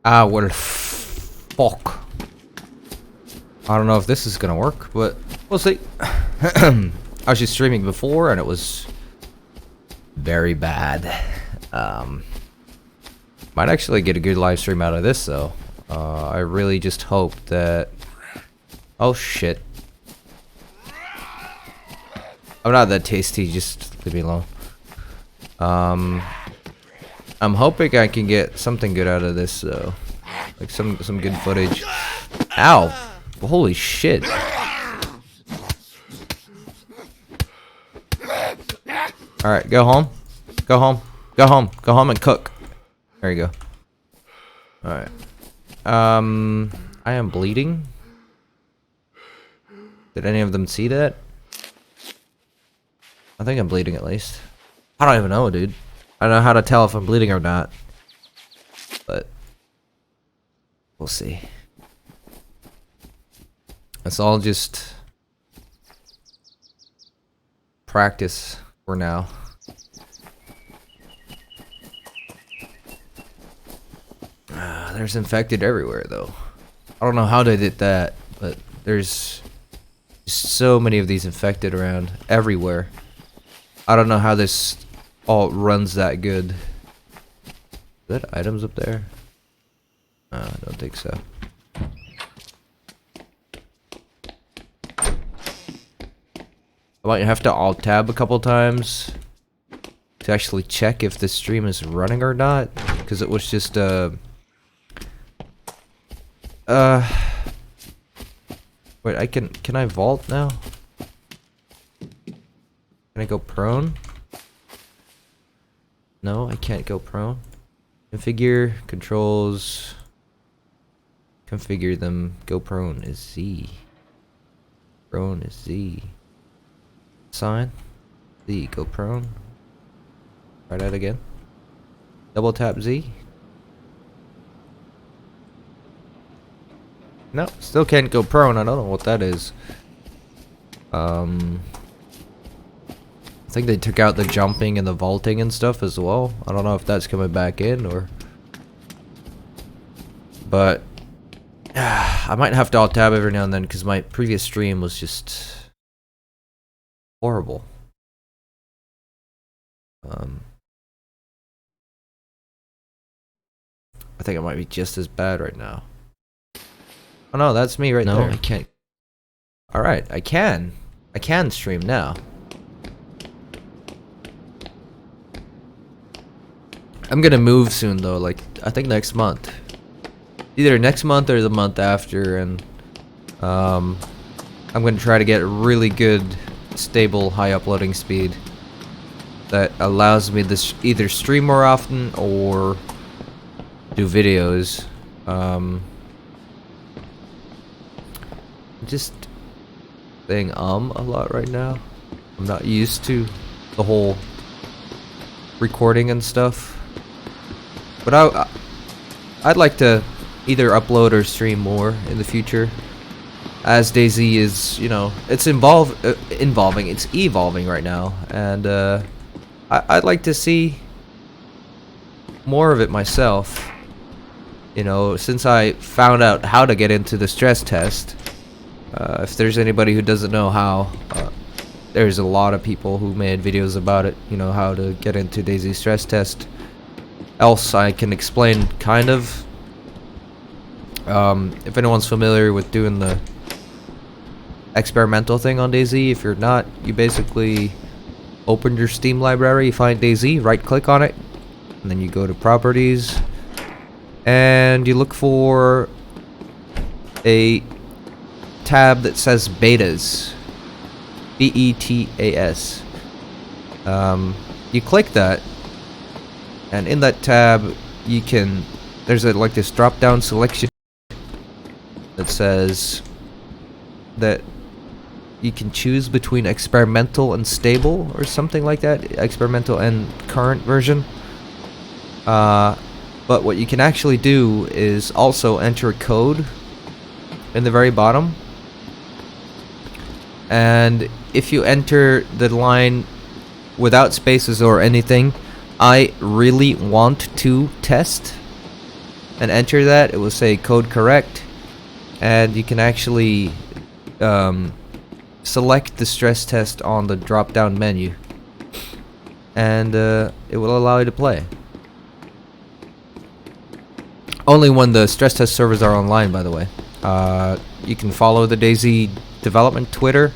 Ah, well, fuck. I don't know if this is gonna work, but we'll see. I was just streaming before, and it was very bad. Might actually get a good live stream out of this, though. I really just hope that... Oh, shit. I'm not that tasty, just leave me alone. I'm hoping I can get something good out of this, though. Like some good footage. Ow! Holy shit. Alright, go home. Go home. Go home. Go home and cook. There you go. Alright. I am bleeding. Did any of them see that? I think I'm bleeding at least. I don't even know, dude. I don't know how to tell if I'm bleeding or not. But we'll see. It's all just practice for now. There's infected everywhere, though. I don't know how they did that, but there's so many of these infected around everywhere. I don't know how this all runs that good. Is that items up there? I don't think so. I might have to alt-tab a couple times to actually check if the stream is running or not, because it was just wait, can I vault now? Can I go prone? No, I can't go prone. Configure, controls, configure them, go prone is Z. Prone is Z. Sign, Z, go prone. Try that again. Double tap Z. No, still can't go prone. I don't know what that is. I think they took out the jumping and the vaulting and stuff as well. I don't know if that's coming back in or... But... I might have to alt-tab every now and then because my previous stream was just... horrible. I think it might be just as bad right now. Oh no, that's me right there. No, I can't. Alright, I can stream now. I'm gonna move soon though, like, I think next month. Either next month or the month after, and I'm gonna try to get a really good, stable, high uploading speed that allows me to either stream more often or do videos. Just saying a lot right now. I'm not used to the whole recording and stuff. But I'd like to either upload or stream more in the future. As DayZ is, you know, it's it's evolving right now, and I'd like to see more of it myself. You know, since I found out how to get into the stress test. If there's anybody who doesn't know how, there's a lot of people who made videos about it, you know, how to get into DayZ stress test. Else I can explain, kind of. If anyone's familiar with doing the experimental thing on DayZ, if you're not, you basically open your Steam library, you find DayZ, right click on it, and then you go to properties, and you look for a tab that says betas, B-E-T-A-S. You click that, and in that tab you can, there's like this drop down selection that says that you can choose between experimental and stable or something like that, experimental and current version. But what you can actually do is also enter a code in the very bottom. And if you enter the line without spaces or anything, I really want to test, and enter that, it will say code correct, and you can actually select the stress test on the drop down menu, and it will allow you to play. Only when the stress test servers are online, by the way. You can follow the DayZ development Twitter,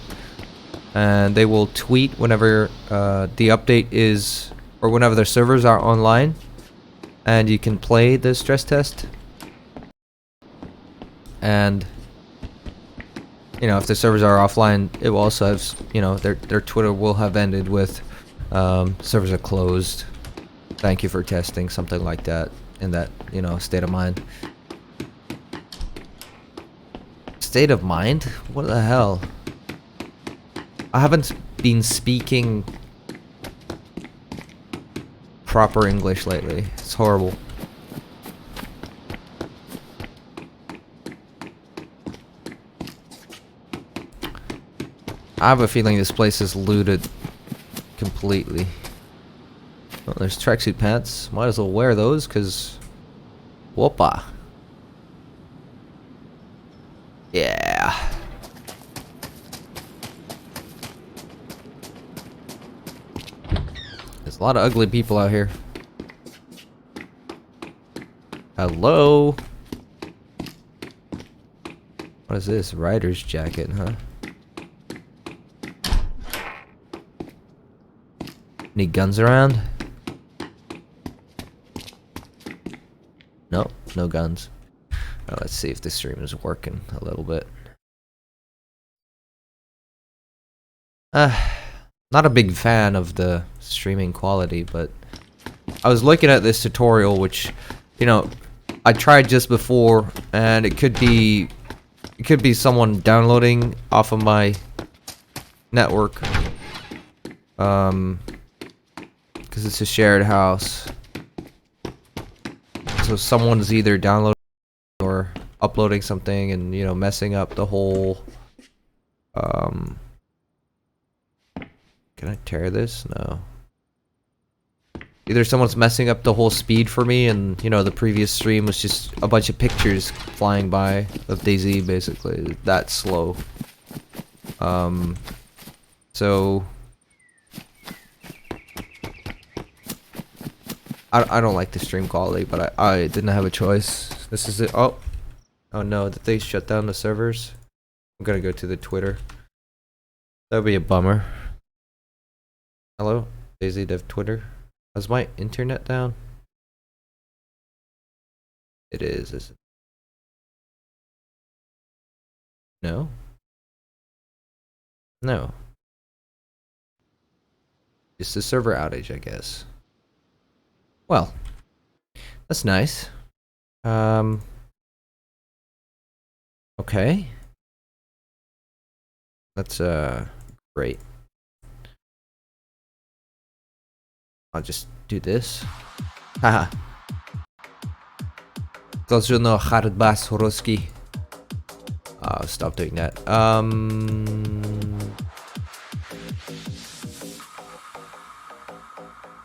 and they will tweet whenever the update is, or whenever their servers are online, and you can play the stress test. And you know, if the servers are offline, it will also have, you know, their Twitter will have ended with servers are closed, thank you for testing, something like that, in that, you know, state of mind. State of mind? What the hell? I haven't been speaking proper English lately. It's horrible. I have a feeling this place is looted completely. Oh, there's tracksuit pants. Might as well wear those, cause whoopa. Yeah. There's a lot of ugly people out here. Hello. What is this? Rider's jacket, huh? Any guns around? Nope, no guns. Let's see if this stream is working a little bit. Not a big fan of the streaming quality, but I was looking at this tutorial, which, you know, I tried just before, and it could be someone downloading off of my network, because it's a shared house. So someone's either downloading or uploading something and, you know, messing up the whole, can I tear this? No. Either someone's messing up the whole speed for me, and, you know, the previous stream was just a bunch of pictures flying by of DayZ, basically. That slow. So I don't like the stream quality, but I didn't have a choice. This is it. Oh no, did they shut down the servers? I'm gonna go to the Twitter. That would be a bummer. Hello, DayZ Dev Twitter. Is my internet down? It is it? No? No. It's the server outage, I guess. Well, that's nice. Okay. That's great. I'll just do this. Haha. Должно хардбас русский. Stop doing that.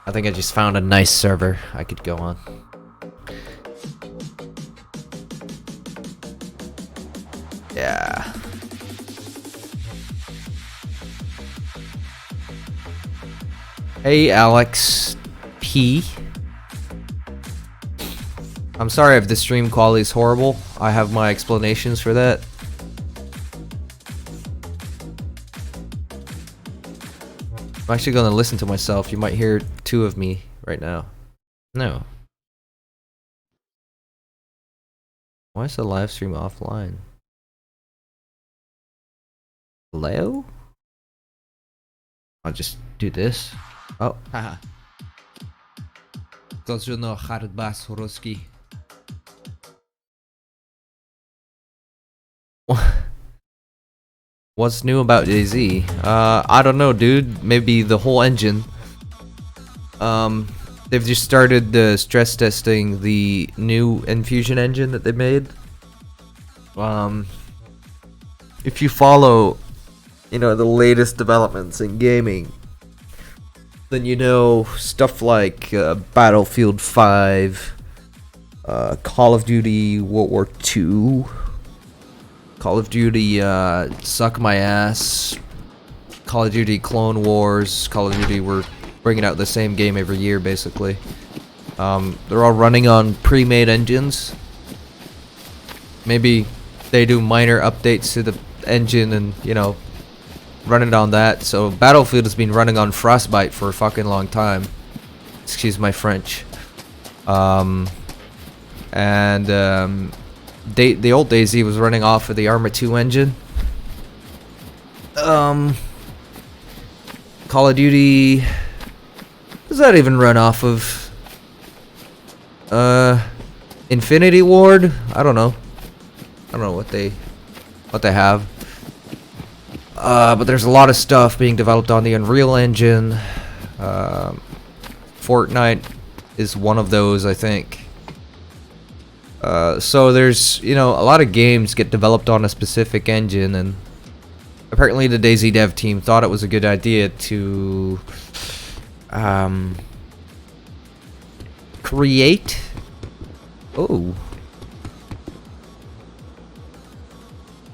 I think I just found a nice server I could go on. Yeah. Hey, Alex P. I'm sorry if the stream quality is horrible. I have my explanations for that. I'm actually gonna listen to myself. You might hear two of me right now. No. Why is the live stream offline? Hello? I'll just do this. Oh, haha. Должно хардбас русский. What's new about DayZ? I don't know, dude. Maybe the whole engine. They've just started the stress testing the new infusion engine that they made. If you follow, you know, the latest developments in gaming, then you know stuff like Battlefield 5, Call of Duty World War II, Call of Duty Suck My Ass, Call of Duty Clone Wars, Call of Duty, we're bringing out the same game every year basically. They're all running on pre-made engines. Maybe they do minor updates to the engine and, you know, run it on that. So Battlefield has been running on Frostbite for a fucking long time. Excuse my French. The old DayZ was running off of the Arma 2 engine. Call of Duty, does that even run off of Infinity Ward? I don't know what they have. But there's a lot of stuff being developed on the Unreal Engine. Fortnite is one of those, I think. So there's, you know, a lot of games get developed on a specific engine, and apparently the DayZ dev team thought it was a good idea to create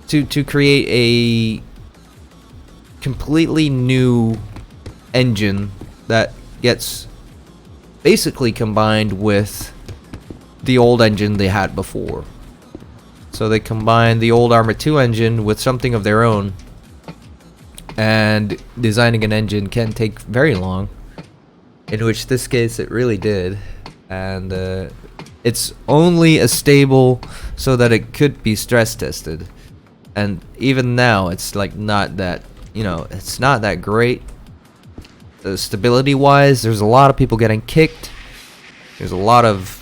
to create a completely new engine that gets basically combined with the old engine they had before. So they combine the old Arma 2 engine with something of their own, and designing an engine can take very long, in which this case it really did. And it's only a stable so that it could be stress tested, and even now it's like not that, you know, it's not that great. Stability wise, there's a lot of people getting kicked. There's a lot of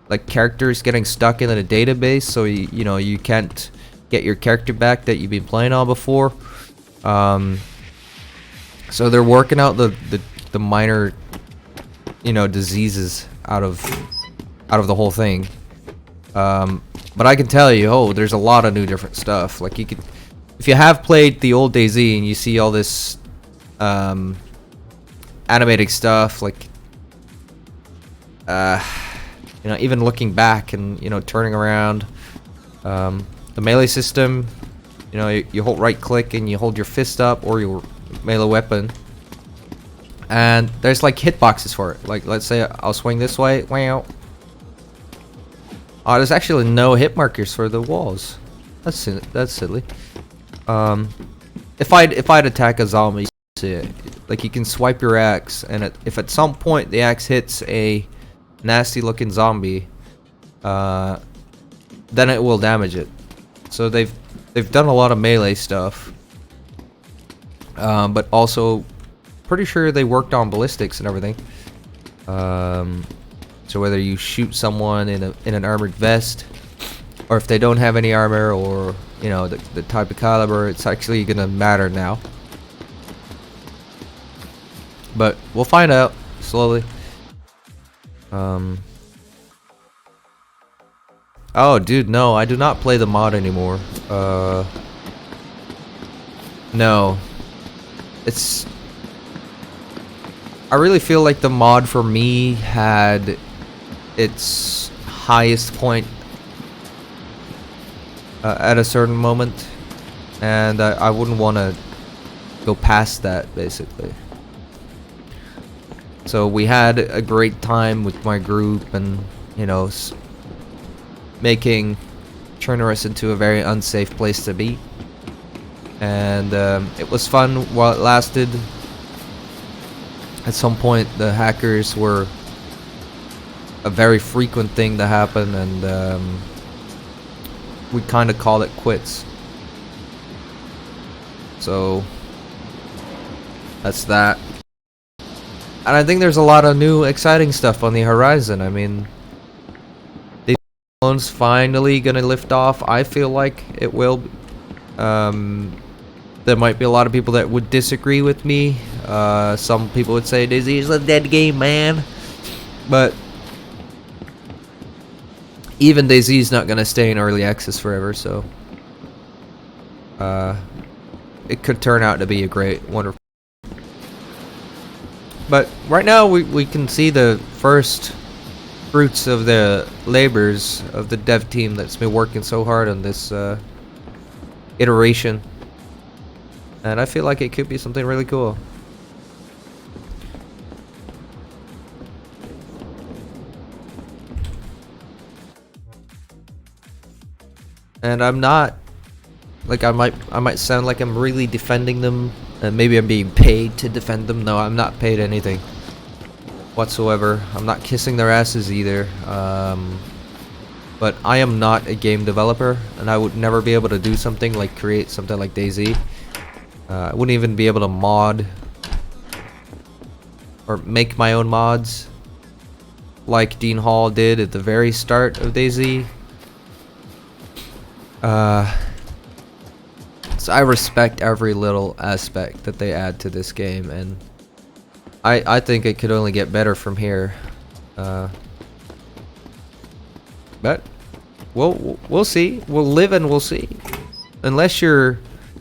like characters getting stuck in a database, so you know, you can't get your character back that you've been playing on before. So they're working out the minor, you know, diseases out of the whole thing. But I can tell you, there's a lot of new different stuff. Like, you could, if you have played the old DayZ and you see all this animating stuff, like you know, even looking back and, you know, turning around, the melee system, you know, you hold right click and you hold your fist up or your melee weapon, and there's like hitboxes for it. Like, let's say I'll swing this way, wow. Oh, there's actually no hit markers for the walls. That's silly. If I'd attack a zombie, like, you can swipe your axe, and if at some point the axe hits a nasty looking zombie, then it will damage it. So they've done a lot of melee stuff, but also pretty sure they worked on ballistics and everything. So whether you shoot someone in an armored vest, or if they don't have any armor, or, you know, the type of caliber, it's actually gonna matter now. But we'll find out slowly. Oh, dude, no, I do not play the mod anymore. No. I really feel like the mod for me had its highest point at a certain moment, and I wouldn't want to go past that, basically. So we had a great time with my group, and, you know, making Chernarus into a very unsafe place to be. And it was fun while it lasted. At some point, the hackers were a very frequent thing to happen, and we kind of called it quits. So that's that. And I think there's a lot of new exciting stuff on the horizon. I mean, the phone's finally gonna lift off. I feel like it will. There might be a lot of people that would disagree with me. Some people would say DayZ is a dead game, man. But even DayZ is not gonna stay in early access forever, so it could turn out to be a great, wonderful. But right now we can see the first fruits of the labors of the dev team that's been working so hard on this iteration. And I feel like it could be something really cool. And I'm not like I might sound like I'm really defending them, and maybe I'm being paid to defend them. No, I'm not paid anything whatsoever. I'm not kissing their asses either. But I am not a game developer, and I would never be able to do something like create something like DayZ. I wouldn't even be able to mod or make my own mods like Dean Hall did at the very start of DayZ. So I respect every little aspect that they add to this game, and I think it could only get better from here. But we'll see. We'll live and we'll see. Unless you're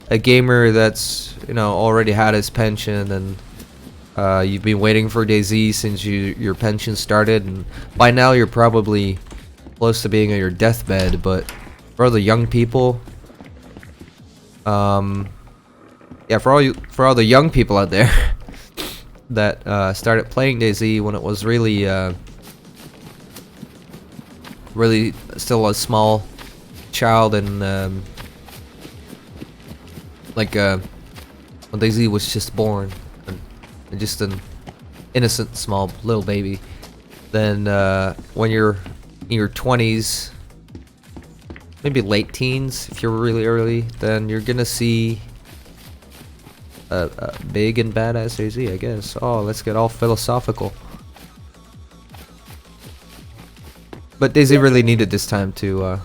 a gamer that's, you know, already had his pension, and you've been waiting for DayZ since your pension started, and by now you're probably close to being on your deathbed. But for all the young people, yeah, for all the young people out there that started playing DayZ when it was really really still a small child, and like when DayZ was just born, and just an innocent small little baby, then when you're in your 20s, maybe late teens if you're really early, then you're gonna see a big and badass DayZ, I guess. Oh, let's get all philosophical. But DayZ really needed this time to you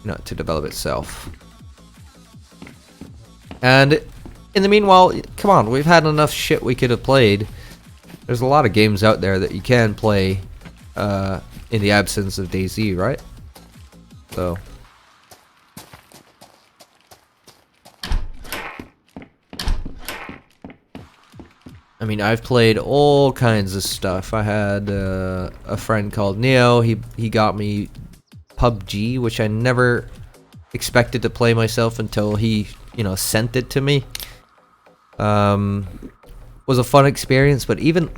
know, to develop itself. And in the meanwhile, come on, we've had enough shit we could have played. There's a lot of games out there that you can play in the absence of DayZ, right? So I mean, I've played all kinds of stuff. I had a friend called Neo. He got me PUBG, which I never expected to play myself until he, you know, sent it to me. Was a fun experience, but even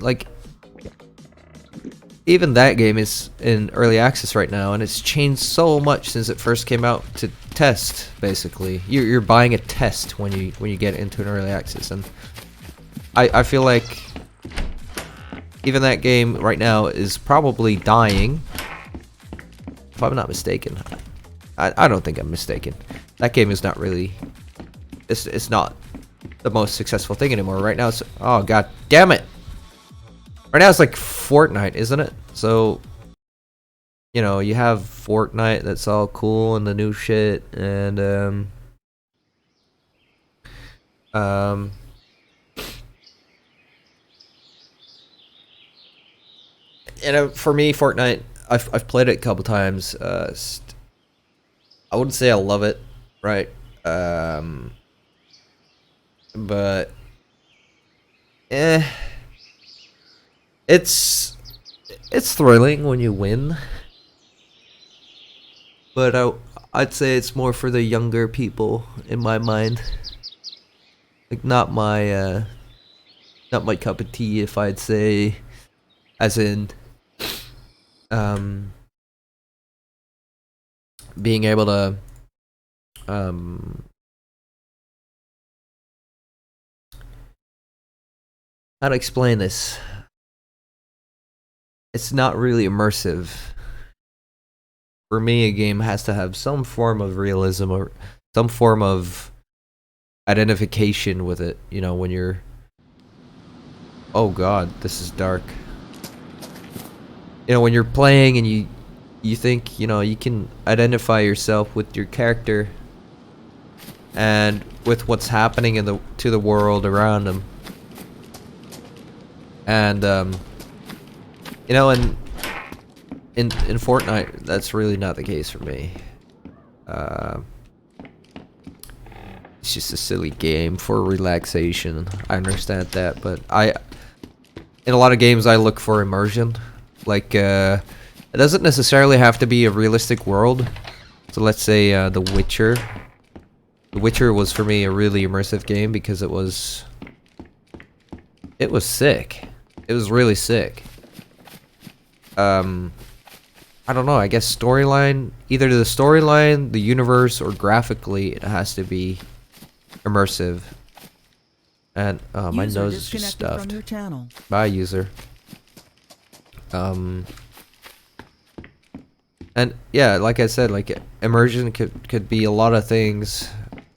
that game is in early access right now, and it's changed so much since it first came out to test. Basically, you're buying a test when you get into an early access, and I feel like even that game right now is probably dying, if I'm not mistaken. I don't think I'm mistaken. That game is not really, it's not the most successful thing anymore. Right now it's, oh god damn it, right now it's like Fortnite, isn't it? So, you know, you have Fortnite that's all cool and the new shit, and for me, Fortnite, I've played it a couple times. I wouldn't say I love it, right? But it's thrilling when you win, but I'd say it's more for the younger people in my mind. Like not my cup of tea, if I'd say, as in being able to how to explain this? It's not really immersive. For me, a game has to have some form of realism or some form of identification with it. You know, when you're, oh god, this is dark. You know, when you're playing and you think, you know, you can identify yourself with your character and with what's happening to the world around them. And you know, in Fortnite, that's really not the case for me. It's just a silly game for relaxation. I understand that, but in a lot of games I look for immersion. Like, it doesn't necessarily have to be a realistic world. So let's say The Witcher. The Witcher was for me a really immersive game because it was sick. It was really sick. I don't know, I guess storyline, either the storyline, the universe, or graphically, it has to be immersive. And my nose is just stuffed. Bye, user. And yeah, like I said, like immersion could be a lot of things.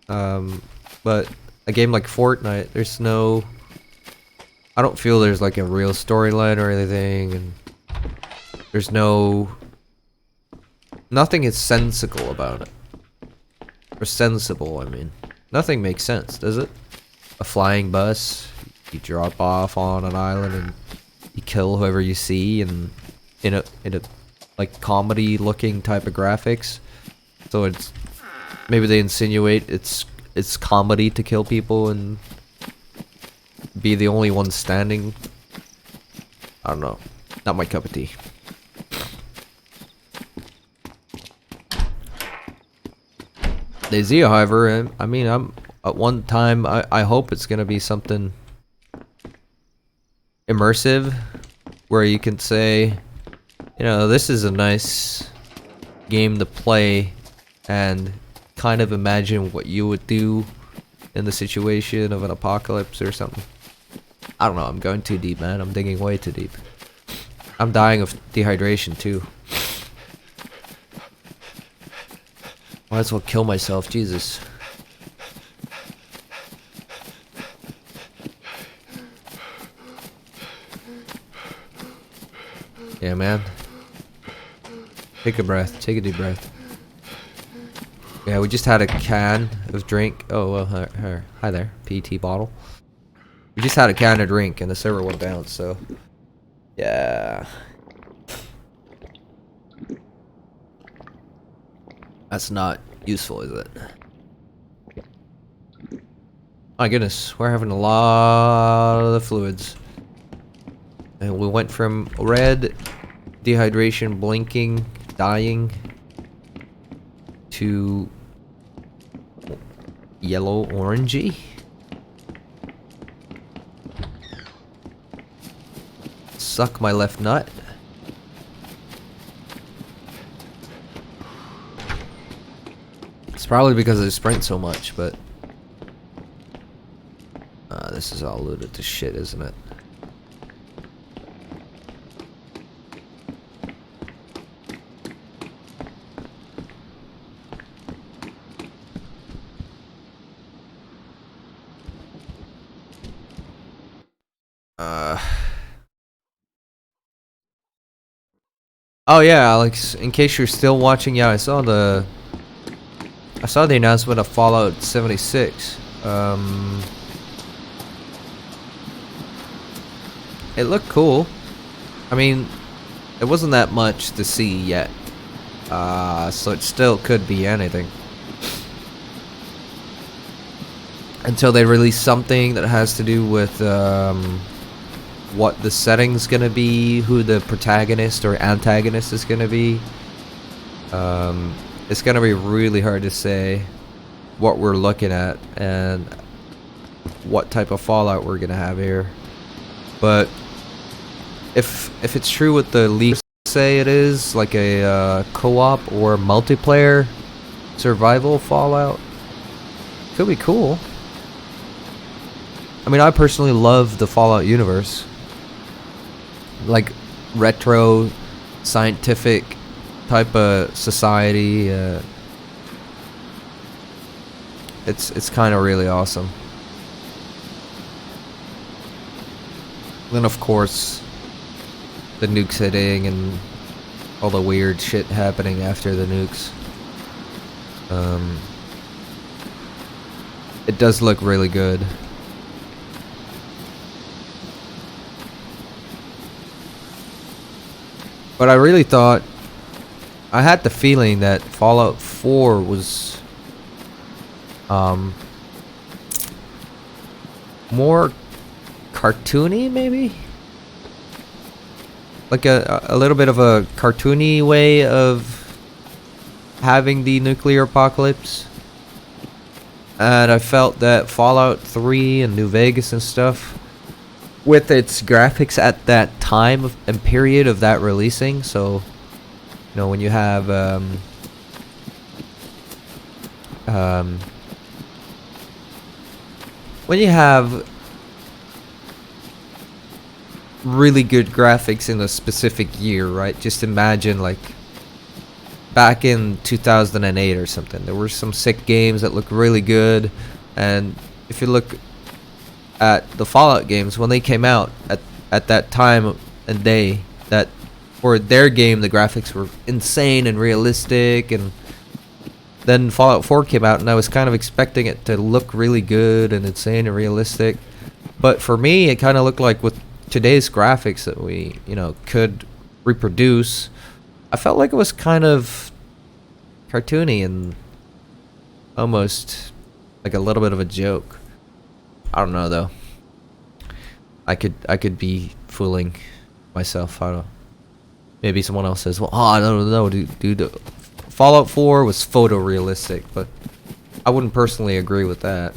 But a game like Fortnite, there's no, I don't feel there's like a real storyline or anything, and there's nothing is sensical about it. Or sensible, I mean. Nothing makes sense, does it? A flying bus, you drop off on an island and you kill whoever you see, and in a like comedy looking type of graphics. So it's, maybe they insinuate it's comedy to kill people and be the only one standing. I don't know. Not my cup of tea. DayZ, however, I mean, I'm at one time, I hope it's gonna be something immersive, where you can say, you know, this is a nice game to play and kind of imagine what you would do in the situation of an apocalypse or something. I don't know, I'm going too deep, man. I'm digging way too deep. I'm dying of dehydration too. Might as well kill myself, Jesus. Yeah, man. Take a breath. Take a deep breath. Yeah, we just had a can of drink. Oh, well, hi there. PET bottle. We just had a can of drink and the server went down, so... yeah. That's not useful, is it? My goodness, we're having a lot of the fluids. And we went from red, dehydration, blinking, dying, to yellow, orangey. Suck my left nut. It's probably because I sprint so much, but this is all looted to shit, isn't it? Oh yeah, Alex, in case you're still watching, yeah, I saw the announcement of Fallout 76. It looked cool. I mean, it wasn't that much to see yet. So it still could be anything. Until they release something that has to do with what the setting's gonna be, who the protagonist or antagonist is gonna be. It's gonna be really hard to say what we're looking at and what type of Fallout we're gonna have here. But if it's true what the leaks say it is, like a co-op or multiplayer survival Fallout, could be cool. I mean, I personally love the Fallout universe. Like retro, scientific type of society. It's kind of really awesome. Then of course, the nukes hitting and all the weird shit happening after the nukes. It does look really good. But I really thought, I had the feeling that Fallout 4 was more cartoony, maybe? like a little bit of a cartoony way of having the nuclear apocalypse. And I felt that Fallout 3 and New Vegas and stuff, with its graphics at that time and period of that releasing, so you know, when you have when you have really good graphics in a specific year, right? Just imagine like back in 2008 or something, there were some sick games that looked really good. And if you look at the Fallout games when they came out at that time and day, that for their game the graphics were insane and realistic. And then Fallout 4 came out and I was kind of expecting it to look really good and insane and realistic, but for me it kind of looked like with today's graphics that we, you know, could reproduce, I felt like it was kind of cartoony and almost like a little bit of a joke. I don't know though. I could be fooling myself. I don't know. Maybe someone else says, well, oh, I don't know, dude. Fallout 4 was photorealistic, but I wouldn't personally agree with that.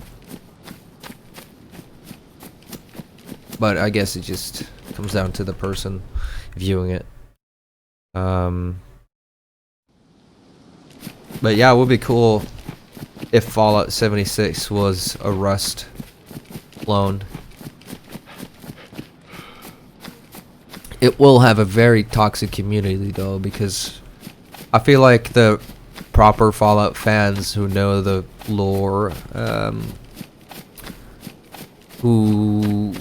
But I guess it just comes down to the person viewing it. But yeah, it would be cool if Fallout 76 was a Rust clone. It will have a very toxic community though, because I feel like the proper Fallout fans who know the lore, who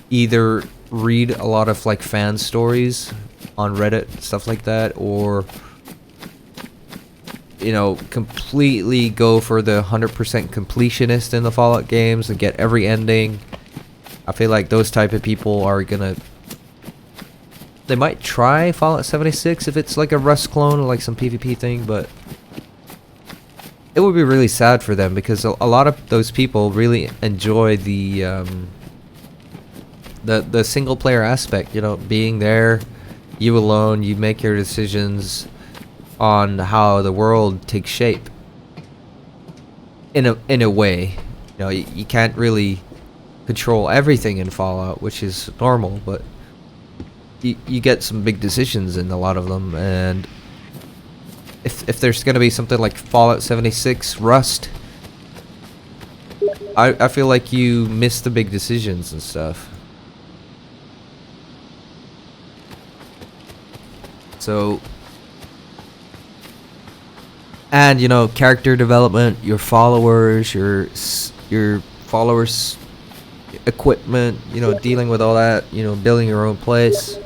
either read a lot of like fan stories on Reddit, stuff like that, or you know, completely go for the 100% completionist in the Fallout games and get every ending. I feel like those type of people are gonna, they might try Fallout 76 if it's like a Rust clone or like some PvP thing, but it would be really sad for them because a lot of those people really enjoy the single player aspect, you know, being there, you alone, you make your decisions on how the world takes shape. In a way, you know, you can't really control everything in Fallout, which is normal, but you get some big decisions in a lot of them. And if there's gonna be something like Fallout 76 Rust, I feel like you miss the big decisions and stuff. So, and you know, character development, your followers, your followers' equipment, you know, dealing with all that, you know, building your own place.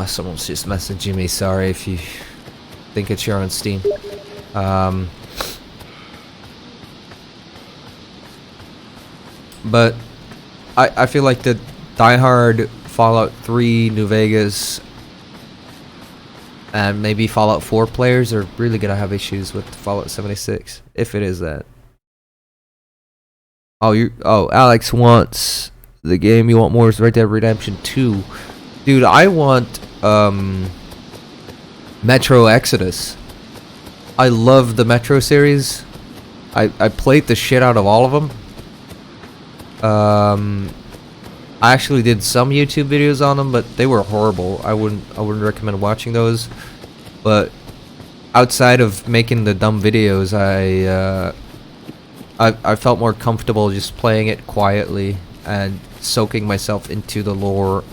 Someone's just messaging me. Sorry if you think it's here on Steam. But I feel like the diehard Fallout 3, New Vegas, and maybe Fallout 4 players are really gonna have issues with Fallout 76 if it is that. Oh, Alex wants the game you want more is Red Dead Redemption 2. Dude, I want Metro Exodus. I love the Metro series. I played the shit out of all of them. I actually did some YouTube videos on them, but they were horrible. I wouldn't recommend watching those. But outside of making the dumb videos, I felt more comfortable just playing it quietly and soaking myself into the lore,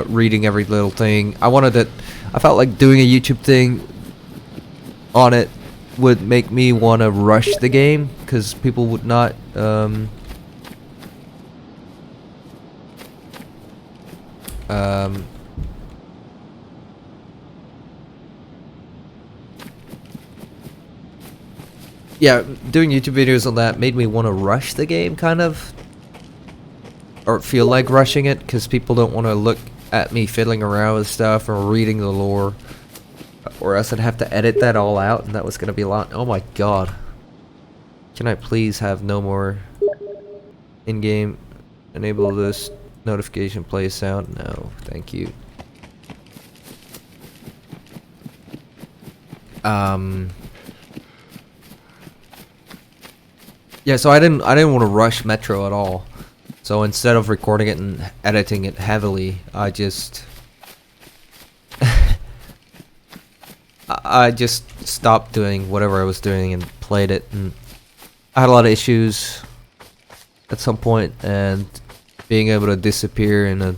reading every little thing. I felt like doing a YouTube thing on it would make me want to rush the game, because people would not yeah, doing YouTube videos on that made me want to rush the game, kind of, or feel like rushing it, because people don't want to look at me fiddling around with stuff or reading the lore, or else I'd have to edit that all out, and that was going to be a lot. Oh my god. Can I please have no more in-game? Enable this notification play sound? No, thank you. Yeah, so I didn't want to rush Metro at all. So instead of recording it and editing it heavily, I just I just stopped doing whatever I was doing and played it, and I had a lot of issues at some point, and being able to disappear in a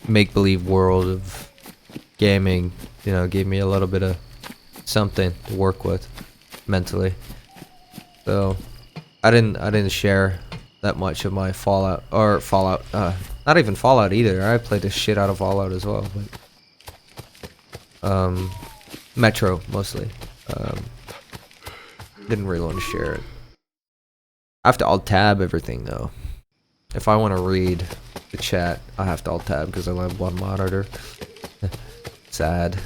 make-believe world of gaming, you know, gave me a little bit of something to work with mentally. So I didn't share that much of my Fallout, not even Fallout either. I played the shit out of Fallout as well, but Metro mostly. Didn't really want to share it. I have to alt tab everything though. If I want to read the chat, I have to alt tab because I only have one monitor. Sad.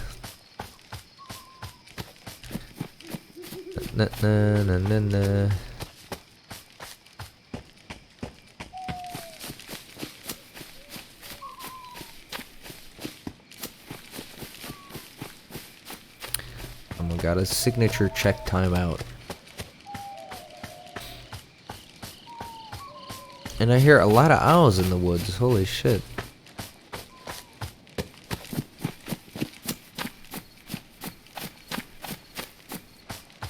Na, na, na, na, na. Oh my god, a signature check timeout. And I hear a lot of owls in the woods, holy shit.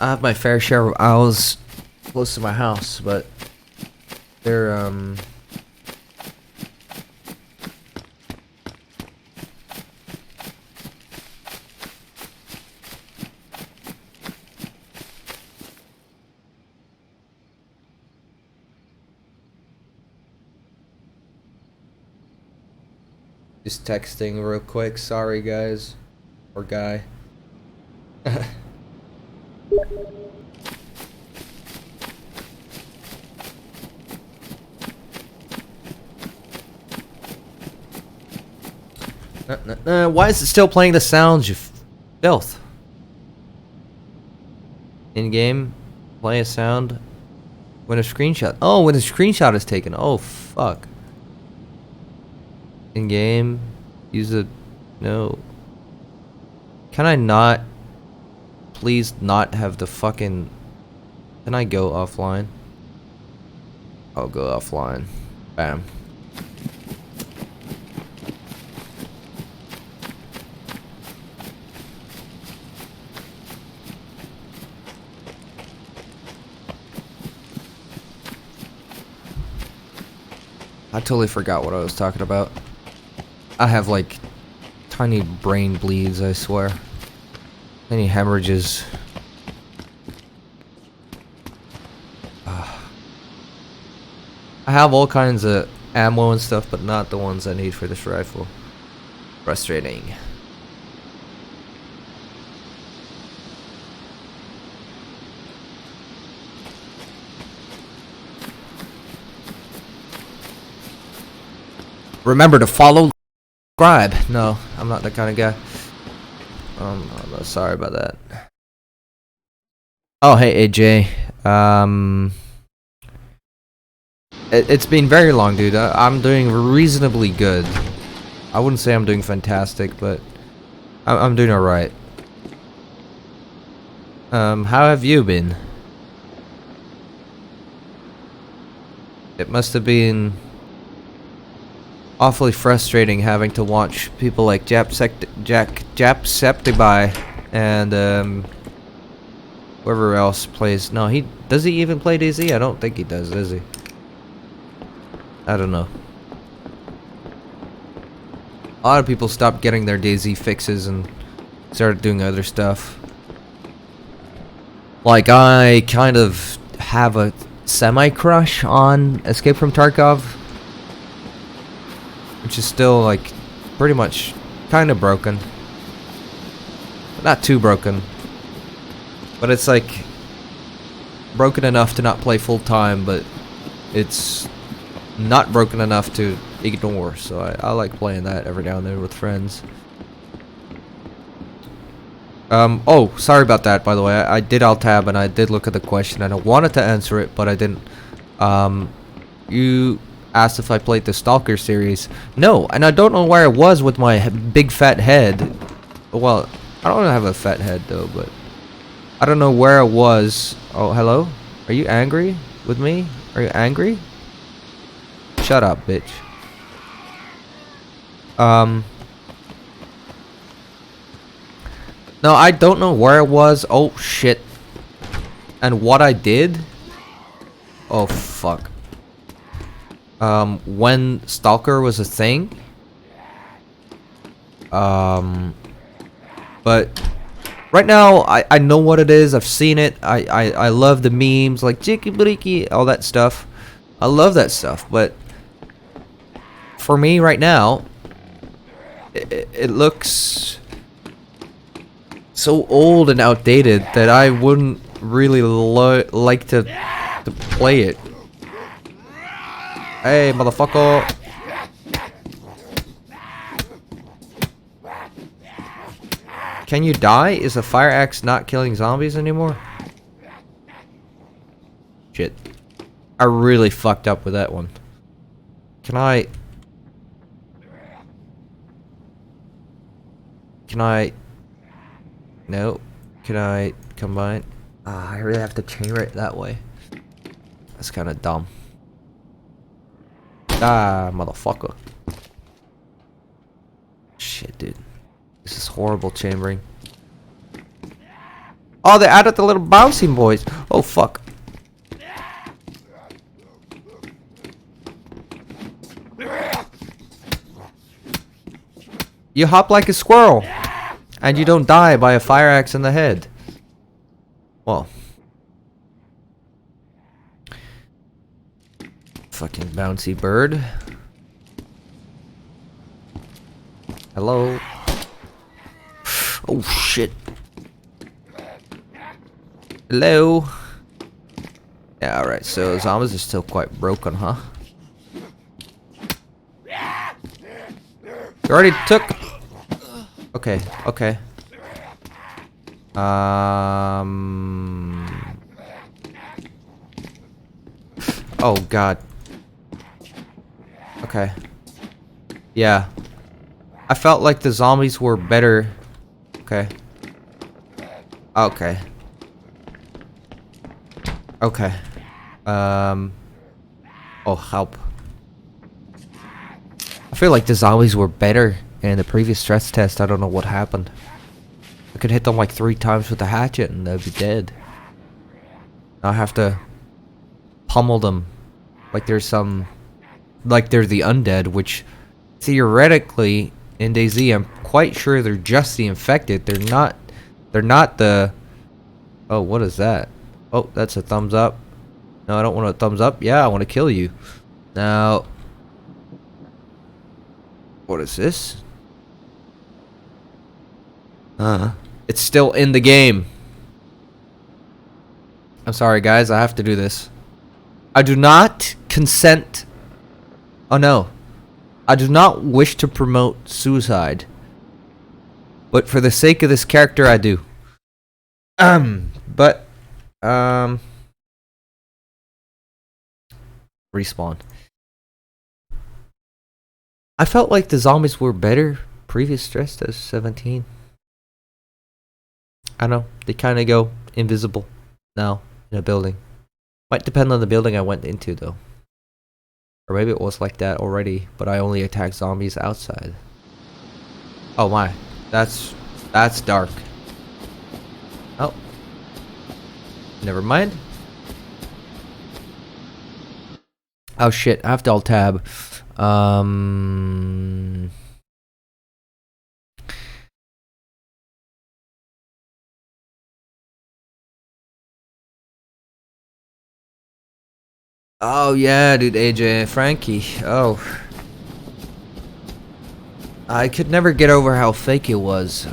I have my fair share of owls close to my house, but they're just texting real quick. Sorry guys. Or guy. Why is it still playing the sounds, you filth? In game, play a sound when a screenshot. Oh, when a screenshot is taken. Oh, fuck. In game, use a. No. Can I not? Please not have the fucking. Can I go offline? I'll go offline. Bam. I totally forgot what I was talking about. I have like tiny brain bleeds, I swear. Tiny hemorrhages. I have all kinds of ammo and stuff, but not the ones I need for this rifle. Frustrating. Remember to follow, subscribe. No, I'm not that kind of guy. I'm sorry about that. Oh, hey AJ. It's been very long, dude. I'm doing reasonably good. I wouldn't say I'm doing fantastic, but I'm doing alright. How have you been? It must have been awfully frustrating having to watch people like Jacksepticeye and whoever else plays. No, does he even play DayZ? I don't think he does he? I don't know. A lot of people stopped getting their DayZ fixes and started doing other stuff. Like, I kind of have a semi-crush on Escape from Tarkov, which is still, like, pretty much kind of broken. But not too broken. But it's, like, broken enough to not play full-time, but it's not broken enough to ignore. So, I like playing that every now and then with friends. Oh, sorry about that, by the way. I did alt tab and I did look at the question and I wanted to answer it, but I didn't. You asked if I played the Stalker series. No, and I don't know where I was with my big fat head. Well, I don't have a fat head though, but I don't know where I was. Oh, hello? Are you angry with me? Are you angry? Shut up, bitch. No, I don't know where I was. Oh, shit. And what I did? Oh, fuck. When Stalker was a thing. But right now, I know what it is. I've seen it. I love the memes, like Chicky Briki, all that stuff. I love that stuff. But for me right now, it looks so old and outdated that I wouldn't really like to play it. Hey, motherfucker. Can you die? Is a fire axe not killing zombies anymore? Shit. I really fucked up with that one. Can I... No. Can I combine? I really have to chamber it that way. That's kind of dumb. Ah, motherfucker. Shit, dude. This is horrible chambering. Oh, they added the little bouncing boys. Oh, fuck. You hop like a squirrel. And you don't die by a fire axe in the head. Well. Fucking bouncy bird. Hello. Oh shit. Hello. Yeah, alright, so zombies are still quite broken, huh? You already took... Okay, okay. Oh god. Okay. Yeah. I felt like the zombies were better. Okay. Okay. Okay. Oh, help. I feel like the zombies were better in the previous stress test. I don't know what happened. I could hit them like 3 times with the hatchet and they'd be dead. Now I have to pummel them like there's some... like they're the undead, which theoretically in DayZ I'm quite sure they're just the infected. They're not the... Oh, what is that? Oh, that's a thumbs up. No, I don't want a thumbs up. Yeah, I want to kill you. Now... What is this? It's still in the game. I'm sorry, guys. I have to do this. I do not consent. Oh, no. I do not wish to promote suicide. But for the sake of this character, I do. But, respawn. I felt like the zombies were better previous stress test 17. I don't know. They kind of go invisible now in a building. Might depend on the building I went into, though. Or maybe it was like that already, but I only attack zombies outside. Oh my. That's dark. Oh. Never mind. Oh shit, I have to alt tab. Oh yeah, dude, AJ, Frankie. Oh. I could never get over how fake it was.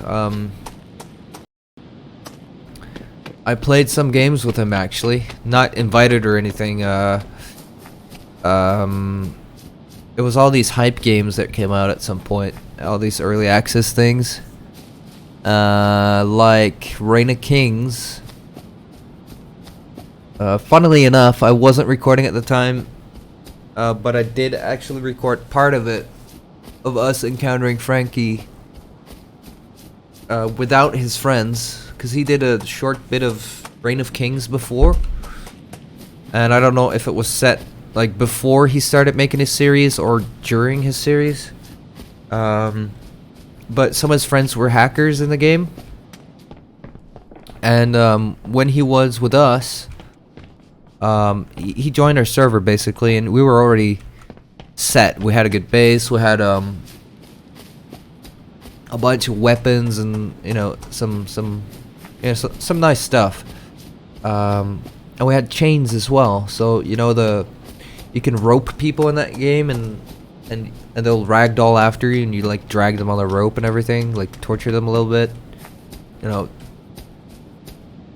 I played some games with him actually. Not invited or anything. It was all these hype games that came out at some point. All these early access things. like Reign of Kings. Funnily enough, I wasn't recording at the time, but I did actually record part of it, of us encountering Frankie without his friends, because he did a short bit of Reign of Kings before, and I don't know if it was set like before he started making his series or during his series. But some of his friends were hackers in the game, and when he was with us, he joined our server basically, and we were already set. We had a good base. We had a bunch of weapons and some nice stuff. And we had chains as well. So you can rope people in that game, and they'll ragdoll after you, and you like drag them on the rope and everything, like torture them a little bit,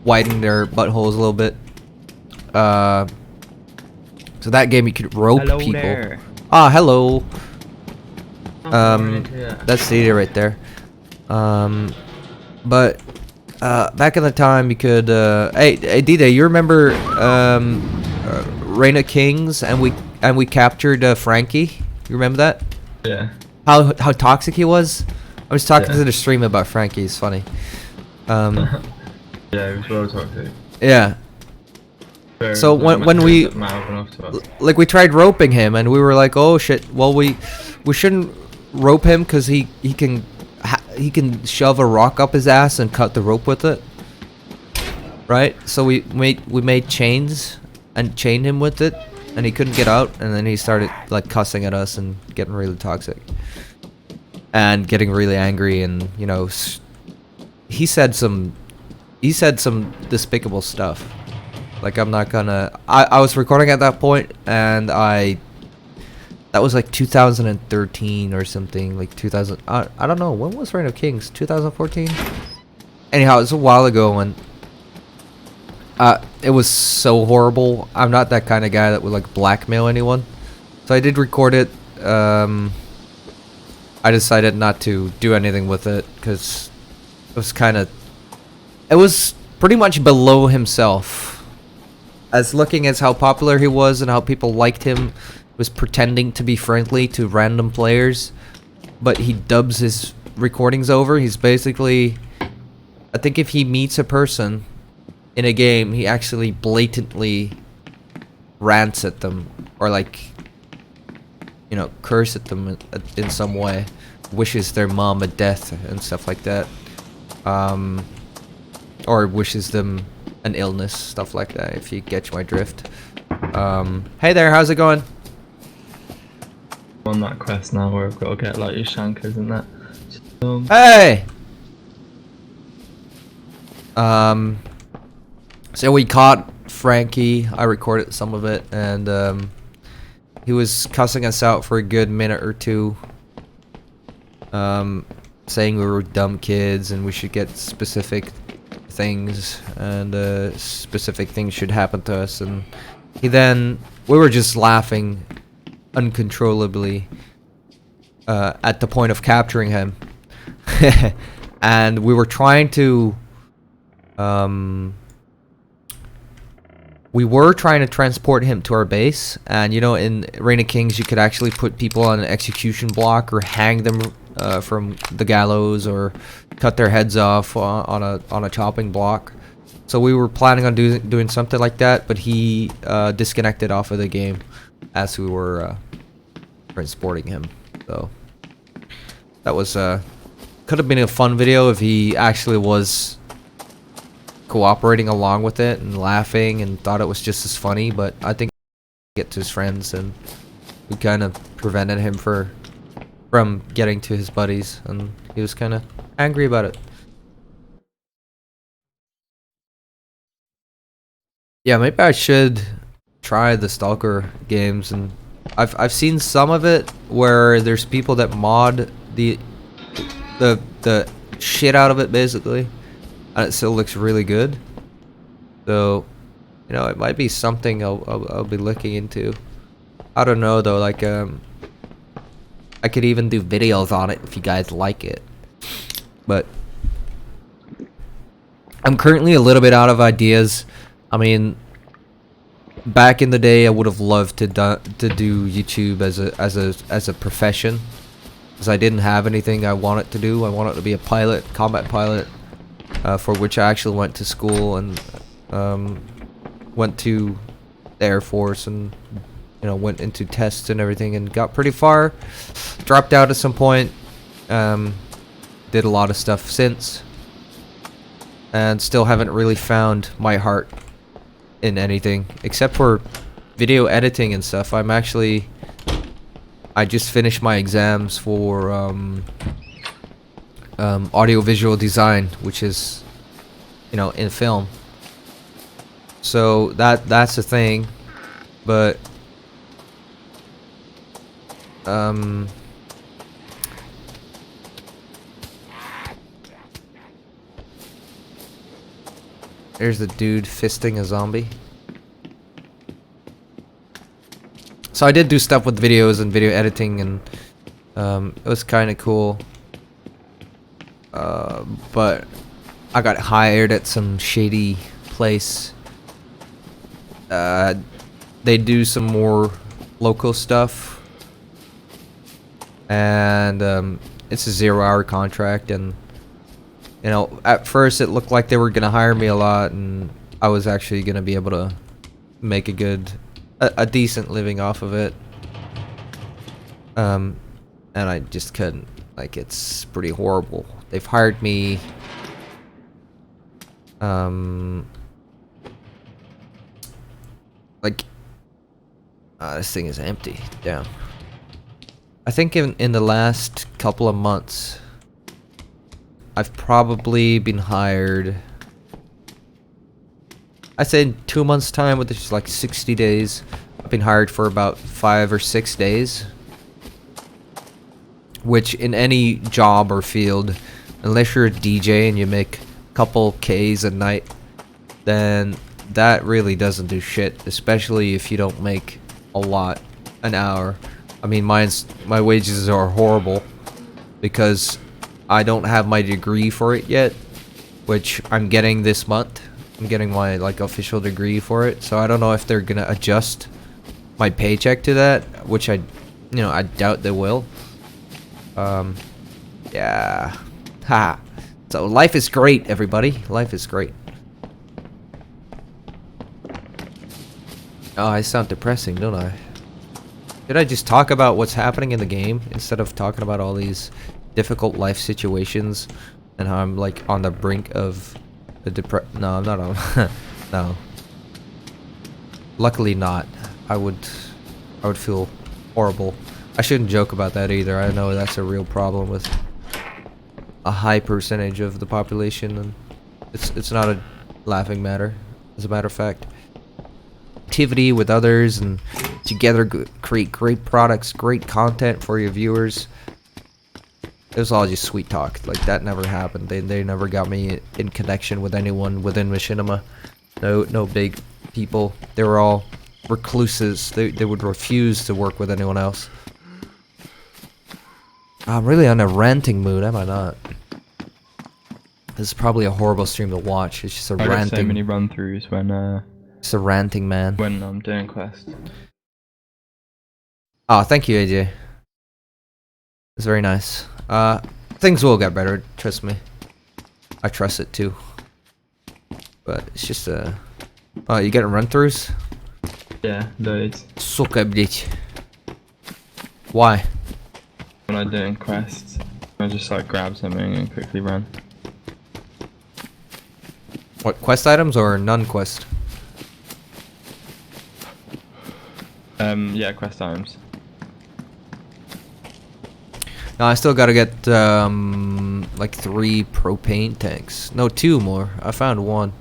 widen their buttholes a little bit. So that game you could rope people. There. Ah, hello. That's Data right there. But back in the time you could hey Dita, you remember Reign of Kings, and we captured Frankie? You remember that? Yeah. How toxic he was? I was talking to the stream about Frankie. It's funny. Yeah, it was well toxic. Yeah. So when we like we tried roping him, and we were like, oh shit, well we shouldn't rope him because he can shove a rock up his ass and cut the rope with it, right? So we made chains and chained him with it, and he couldn't get out, and then he started like cussing at us and getting really toxic and getting really angry, and he said some despicable stuff. Like, I'm not gonna... I was recording at that point, and that was like 2013 or something, like 2000... I don't know, when was Reign of Kings? 2014? Anyhow, it was a while ago, and it was so horrible. I'm not that kind of guy that would like blackmail anyone. So I did record it. I decided not to do anything with it, because it was kind of... It was pretty much below himself. As looking as how popular he was and how people liked him, was pretending to be friendly to random players, but he dubs his recordings over. He's basically, I think if he meets a person in a game, he actually blatantly rants at them, or like, curse at them in some way, wishes their mom a death and stuff like that, or wishes them an illness, stuff like that, if you get my drift. Hey there, how's it going? I'm on that quest now where I've got to get like your shankers and that. Hey! So we caught Frankie. I recorded some of it, and he was cussing us out for a good minute or two, saying we were dumb kids and we should get specific things, and specific things should happen to us, and we were just laughing uncontrollably at the point of capturing him. And we were trying to transport him to our base, and in Reign of Kings you could actually put people on an execution block or hang them from the gallows, or cut their heads off on a chopping block. So we were planning on doing something like that, but he disconnected off of the game as we were transporting him. So that was could have been a fun video if he actually was cooperating along with it and laughing and thought it was just as funny, but I think he get to his friends, and we kind of prevented him from getting to his buddies, and he was kind of angry about it. Yeah, maybe I should try the Stalker games, and I've seen some of it where there's people that mod the shit out of it basically, and it still looks really good. So, it might be something I'll be looking into. I don't know though, like I could even do videos on it if you guys like it. But I'm currently a little bit out of ideas. I mean, back in the day, I would have loved to do YouTube as a profession, because I didn't have anything I wanted to do. I wanted to be a pilot, combat pilot, for which I actually went to school and went to the Air Force and went into tests and everything and got pretty far. Dropped out at some point. Did a lot of stuff since, and still haven't really found my heart in anything except for video editing and stuff. I just finished my exams for audio-visual design, which is in film. So that's a thing, but there's the dude fisting a zombie. So I did do stuff with videos and video editing, and it was kind of cool. But I got hired at some shady place. They do some more local stuff, and it's a 0-hour contract, and at first it looked like they were gonna hire me a lot, and I was actually gonna be able to make a decent living off of it. And I just couldn't. Like, it's pretty horrible. They've hired me. This thing is empty. Damn. I think in the last couple of months, I've probably been hired. I say in 2 months' time, which is like 60 days. I've been hired for about 5 or 6 days. Which, in any job or field, unless you're a DJ and you make a couple Ks a night, then that really doesn't do shit. Especially if you don't make a lot an hour. I mean, my wages are horrible because I don't have my degree for it yet, which I'm getting this month. I'm getting my official degree for it, so I don't know if they're gonna adjust my paycheck to that, which I doubt they will. Yeah. Ha. So life is great, everybody. Life is great. Oh, I sound depressing, don't I? Did I just talk about what's happening in the game instead of talking about all these difficult life situations and how I'm on the brink of a No, I'm not on. No. Luckily not. I would feel horrible. I shouldn't joke about that either. I know that's a real problem with a high percentage of the population, and it's not a laughing matter, as a matter of fact. Activity with others and together create great products, great content for your viewers. It was all just sweet talk. That never happened. They never got me in connection with anyone within Machinima. No big people. They were all recluses. They would refuse to work with anyone else. I'm really on a ranting mood, am I not? This is probably a horrible stream to watch. It's just a ranting. I get so many run-throughs when It's a ranting man. when I'm doing quests. Oh, thank you, AJ. It's very nice. Things will get better, trust me. I trust it too. But it's just oh, you getting run-throughs? Yeah, loads. Suka, bitch. Why? When I'm doing quests, I just grab something and quickly run. What, quest items or non-quest? Yeah, quest items. No, I still gotta get 3 propane tanks. No, 2 more. I found 1.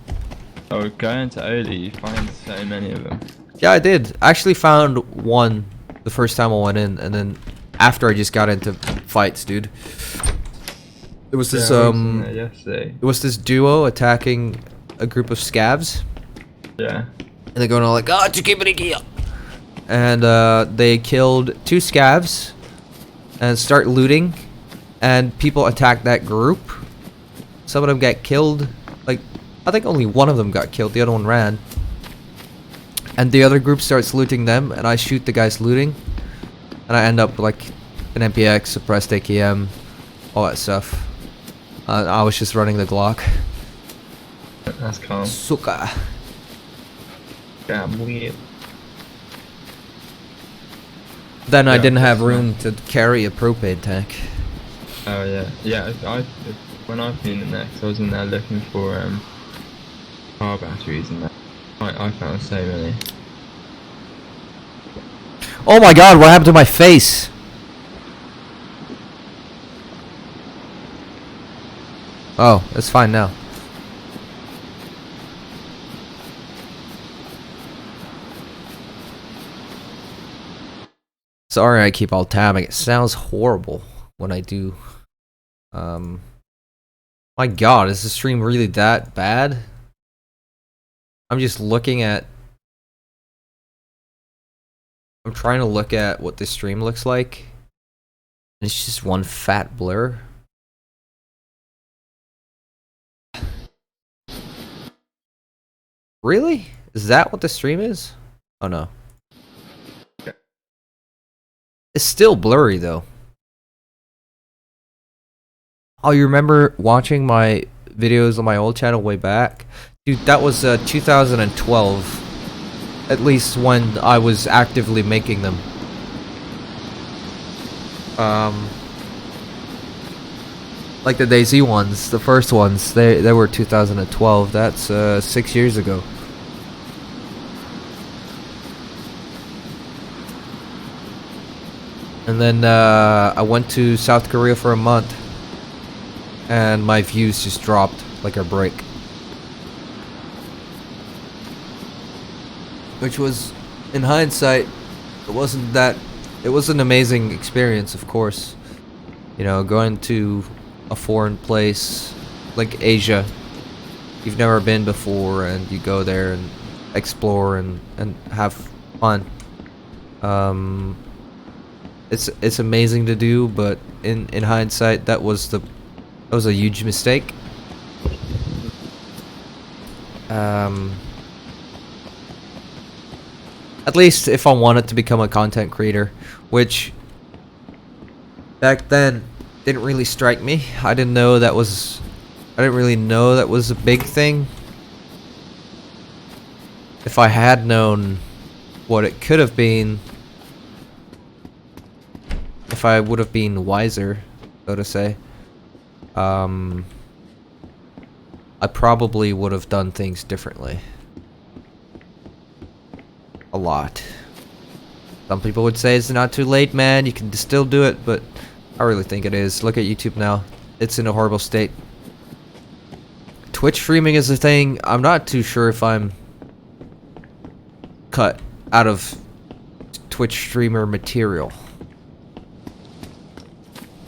Oh, go into Oli, you find so many of them. Yeah, I did. I actually found 1 the first time I went in, and then after I just got into fights, dude. There was this yesterday. It was this duo attacking a group of scavs. Yeah. And they're going all and they killed 2 scavs and start looting, and people attacked that group. Some of them got killed I think only one of them got killed. The other one ran. And the other group starts looting them, and I shoot the guys looting. And I end up with like an MPX, suppressed AKM, all that stuff. I was just running the Glock. That's calm. Suka. Damn weird. Then I Yeah, didn't have that's room to carry a propane tank. Oh yeah, yeah. When I've been in there, 'cause I was in there looking for car batteries and that. I found so many. Oh my god, what happened to my face? Oh, it's fine now. Sorry I keep all tabbing. It sounds horrible when I do. My god, is the stream really that bad? I'm just looking at... I'm trying to look at what the stream looks like. And it's just one fat blur. Really? Is that what the stream is? Oh no. It's still blurry though. Oh, you remember watching my videos on my old channel way back? Dude, that was 2012. At least when I was actively making them. Like the DayZ ones, the first ones, they were 2012. That's 6 years ago. And then I went to South Korea for a month. And my views just dropped like a brick. Which was, in hindsight, it was an amazing experience, of course. You know, going to a foreign place like Asia, you've never been before, and you go there and explore and have fun. It's amazing to do, but in hindsight, that was a huge mistake. At least if I wanted to become a content creator, which back then didn't really strike me. I didn't really know that was a big thing. If I had known what it could have been, if I would have been wiser, so to say, I probably would have done things differently. A lot. Some people would say it's not too late, man. You can still do it, but I really think it is. Look at YouTube now. It's in a horrible state. Twitch streaming is a thing. I'm not too sure if I'm cut out of Twitch streamer material.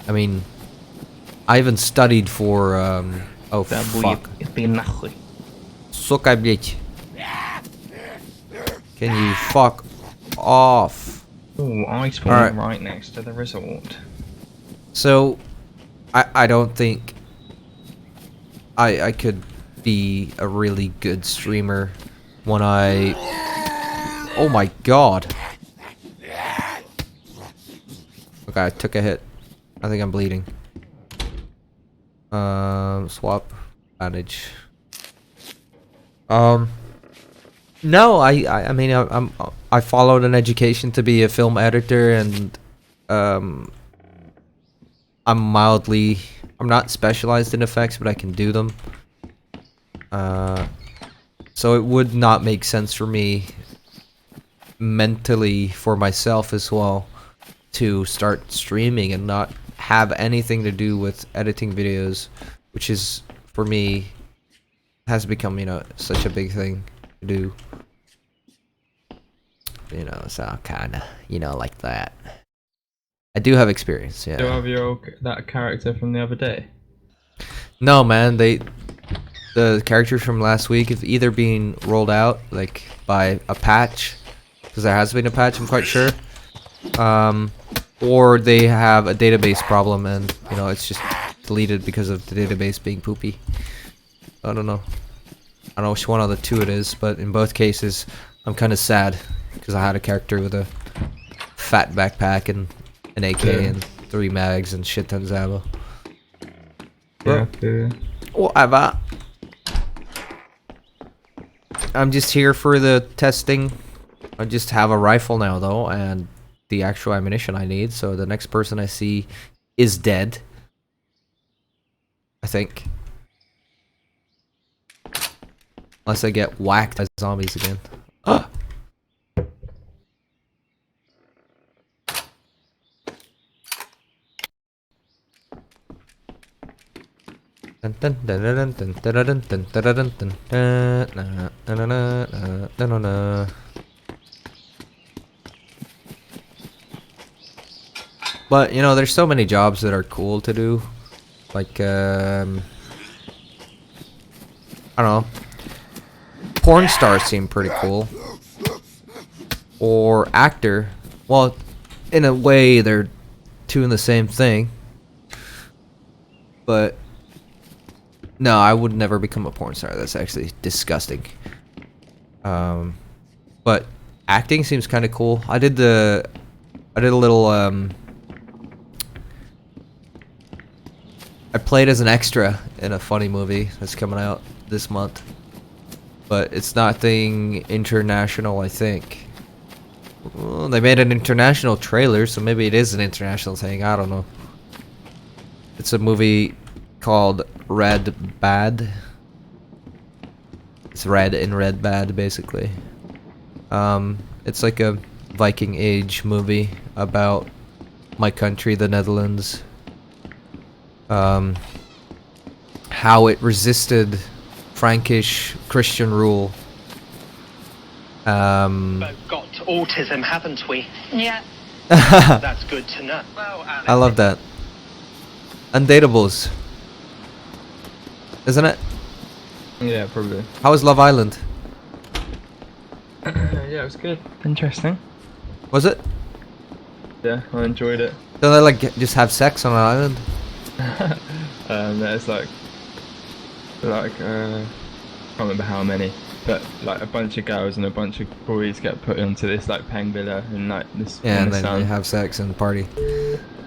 I mean, I even studied for, oh fuck. Suka, блять. Can you fuck off? Oh, I spawned right next to the resort. So, I don't think I could be a really good streamer when I... Oh my god. Okay, I took a hit. I think I'm bleeding. Swap. Bandage. No, I mean, I followed an education to be a film editor, and I'm not specialized in effects, but I can do them. So it would not make sense for me mentally for myself as well to start streaming and not have anything to do with editing videos, which is, for me, has become, you know, such a big thing to do. You know, so kinda, you know, like that. I do have experience, yeah. Do you have that character from the other day? No, man, the characters from last week have either been rolled out, like, by a patch, because there has been a patch, I'm quite sure, or they have a database problem, and, you know, it's just deleted because of the database being poopy. I don't know. I don't know which one of the two it is, but in both cases, I'm kind of sad because I had a character with a fat backpack and an AK and 3 mags and shit tons of ammo. Yeah. Whatever. I'm just here for the testing. I just have a rifle now though, and the actual ammunition I need, so the next person I see is dead. I think. Unless I get whacked by zombies again. Ah! But you know, there's so many jobs that are cool to do. Like I don't know. Porn stars seem pretty cool. Or actor. Well, in a way they're two in the same thing. But no, I would never become a porn star. That's actually disgusting. But acting seems kind of cool. I did a little I played as an extra in a funny movie that's coming out this month. But it's nothing international, I think. Well, they made an international trailer, so maybe it is an international thing. I don't know. It's a movie called Red Bad. It's red in Red Bad, basically. It's like a Viking Age movie about my country, the Netherlands. How it resisted Frankish Christian rule. We've got autism, haven't we? Yeah. That's good to know. Well, I love that. Undateables. Isn't it? Yeah, probably. How was Love Island? Yeah, it was good. Interesting. Was it? Yeah, I enjoyed it. Don't they like just have sex on an island? There's like I can't remember how many, but like a bunch of girls and a bunch of boys get put onto this like peng villa and like this. Yeah, and then sun. they have sex and party.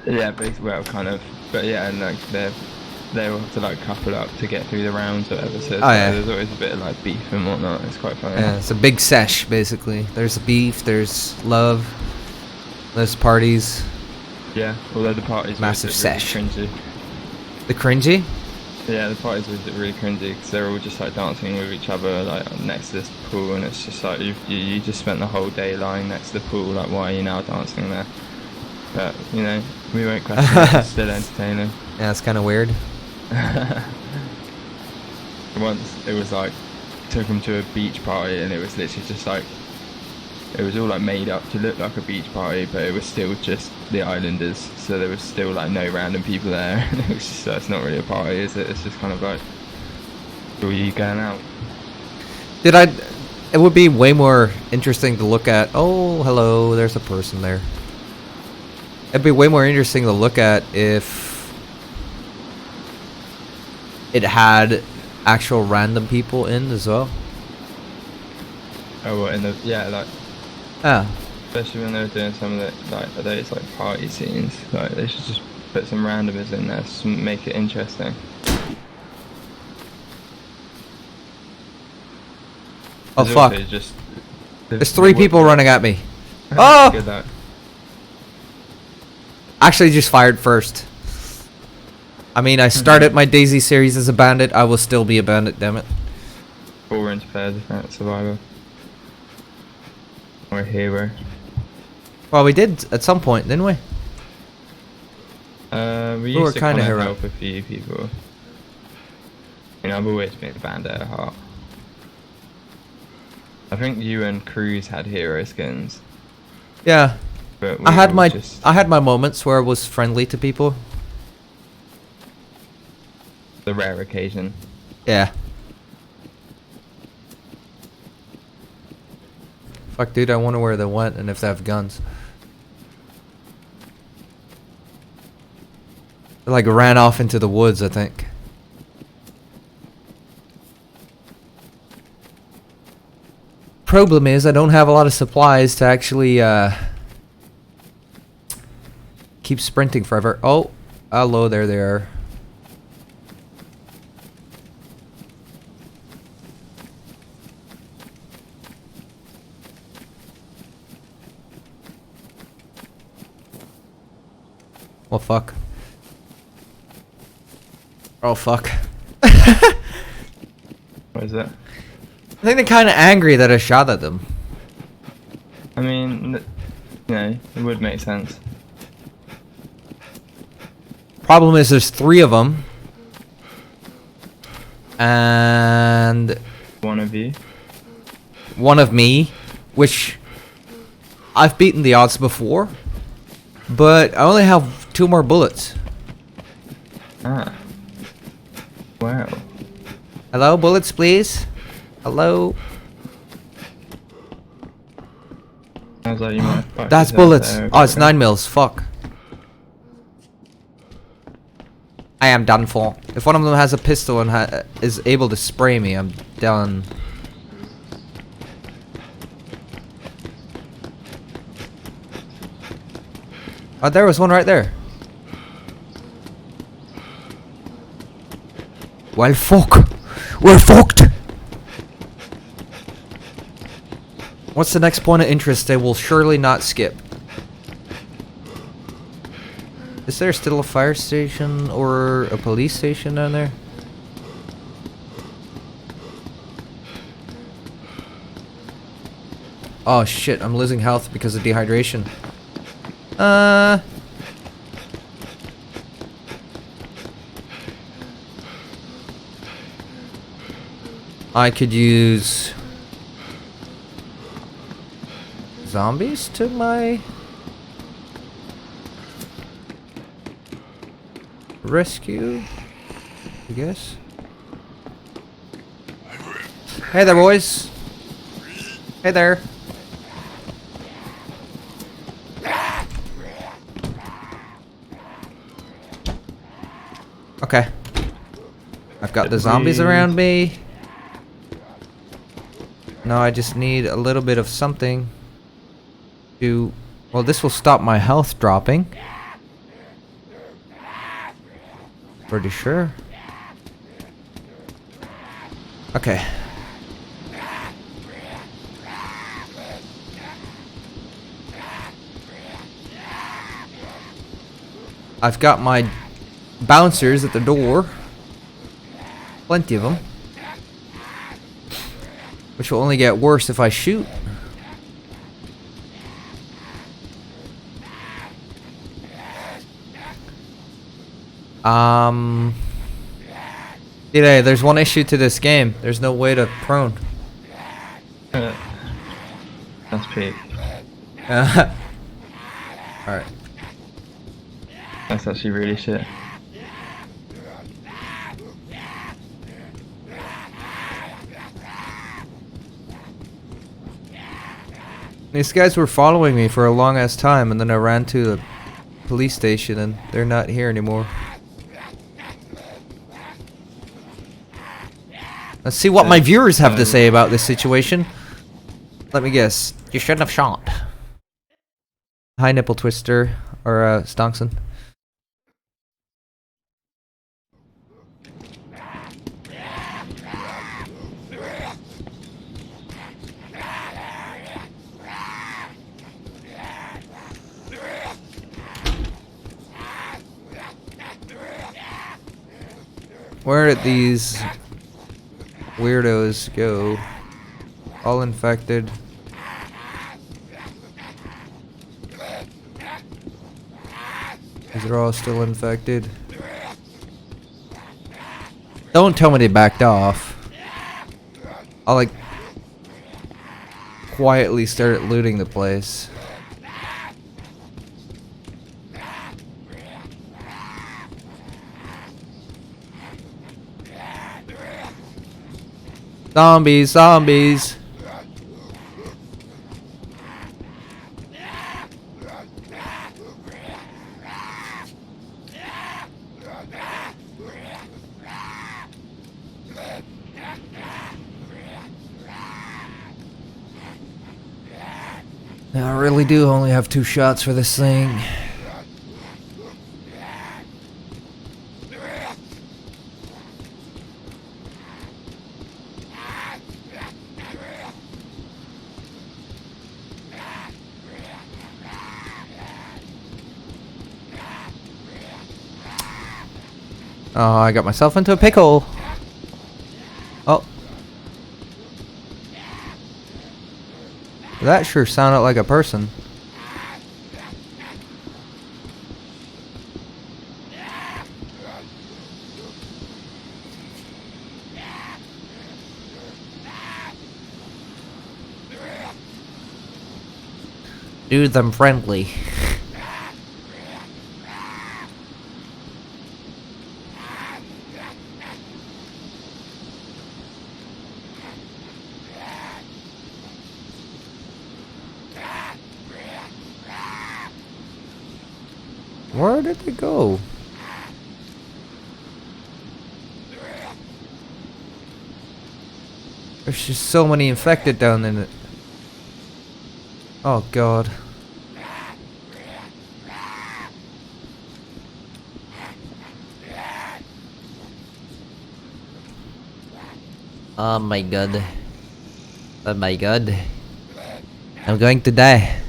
Yeah, well, kind of, but yeah, and like they all have to like couple up to get through the rounds or whatever. So yeah. there's always a bit of like beef and whatnot. It's quite funny. Yeah, it's a big sesh basically. There's beef, there's love, there's parties. Yeah, although the parties Massive really sesh. cringy. The cringy? Yeah, the parties were really cringy because they're all just like dancing with each other like next to this pool, and it's just like you just spent the whole day lying next to the pool. Like, why are you now dancing there? But you know, we won't question it. It's still entertaining. Yeah, it's kind of weird. Once it was like took them to a beach party, and it was literally just like it was all like made up to look like a beach party, but it was still just the islanders, so there was still like no random people there. And it was just that's not really a party, is it? It's just kind of like, who are you going out? It would be way more interesting to look at. Oh, hello, there's a person there. It'd be way more interesting to look at if it had actual random people in as well. Oh, well, in the like. Ah. Especially when they were doing some of the like those like party scenes, like they should just put some randomers in there to make it interesting. Oh fuck! There's 3 people running at me. Oh! Good luck. Actually, just fired first. I mean, I started my DayZ series as a bandit. I will still be a bandit. Damn it. Or into fair defense, survivor, or a hero. Well, we did at some point, didn't we? We were used to kind of hero. help a few people. You know, I've always been a bandit at heart. I think you and Cruz had hero skins. Yeah. But I had my moments where I was friendly to people. The rare occasion. Yeah. Fuck, dude, I wonder where they went and if they have guns. They like ran off into the woods, I think. problem is I don't have a lot of supplies to actually keep sprinting forever. Oh, hello there, they are. Oh fuck. Oh fuck. What is it? I think they're kind of angry that I shot at them. I mean, you know, it would make sense. Problem is there's 3 of them. And One of you. one of me, which I've beaten the odds before, but I only have 2 more bullets. Ah. Wow. Hello, bullets, please. Hello. Sounds like you might have fucked That's yourself bullets. there a Oh, it's bit. 9 mils. Fuck. I am done for. If one of them has a pistol and is able to spray me, I'm done. Oh, there was one right there. Well, fuck. We're fucked. What's the next point of interest they will surely not skip? Is there still a fire station or a police station down there? Oh shit, I'm losing health because of dehydration. I could use zombies to my rescue, I guess. Hey there, boys. Hey there. Okay. I've got the zombies around me. Now I just need a little bit of something to... Well, this will stop my health dropping. Pretty sure. Okay. I've got my bouncers at the door. Plenty of them. Which will only get worse if I shoot. Today, there's one issue to this game. There's no way to prone. That's peak. Alright. That's actually really shit. These guys were following me for a long ass time, and then I ran to the police station and they're not here anymore. Let's see what my viewers have to say about this situation. Let me guess. You shouldn't have shot. Hi, Nipple Twister, or Stonkson. Where did these weirdos go? All infected. These are all still infected. Don't tell me they backed off. I'll like quietly start looting the place. Zombies, zombies. I really do only have 2 shots for this thing. Oh, I got myself into a pickle. Oh. That sure sounded like a person. Do them friendly. Where did they go? There's just so many infected down in it. Oh god. Oh my god. Oh my god. I'm going to die.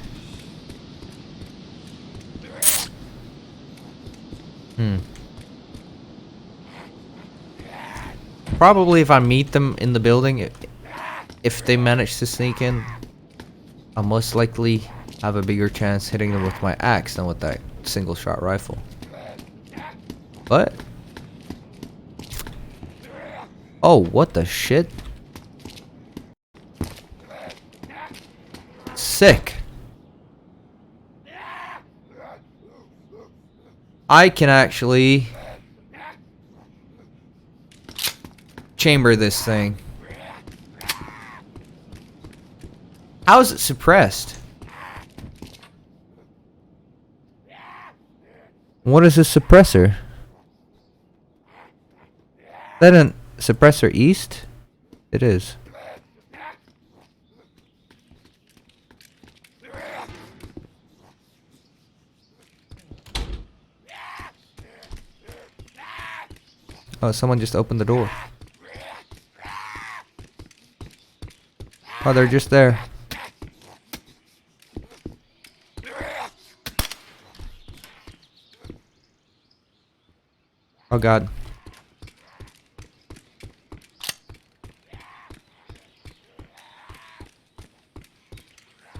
Probably if I meet them in the building, if they manage to sneak in, I'll most likely have a bigger chance hitting them with my axe than with that single shot rifle. What? Oh, what the shit? Sick. I can actually chamber this thing. How is it suppressed? What is a suppressor? That a suppressor east? It is. Oh, someone just opened the door. Oh, they're just there. Oh god.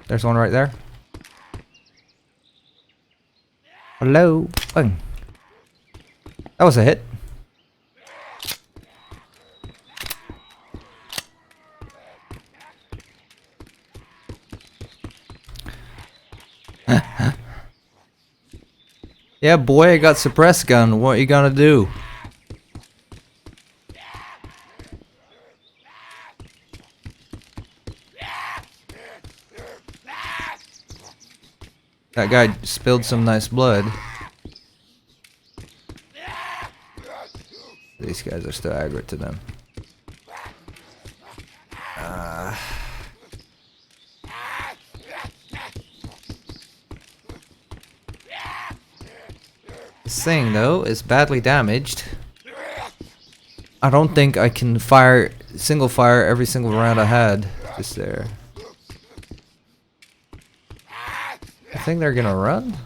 There's one right there. Hello. Bang. That was a hit. Yeah, boy, I got suppressed gun. What you gonna do? That guy spilled some nice blood. These guys are still aggro to them. This thing, though, is badly damaged. I don't think I can fire single fire every single round I had just there. I think they're gonna run.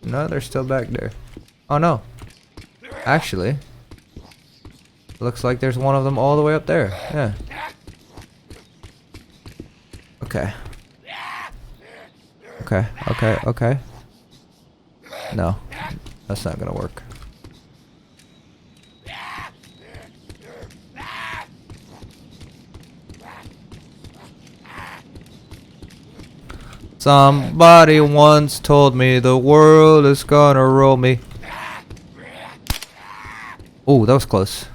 No, they're still back there. Oh no. Actually, looks like there's one of them all the way up there. Yeah. Okay. Okay, okay, okay. No, that's not gonna work. Somebody once told me the world is gonna roll me. Oh, that was close.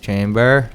Chamber.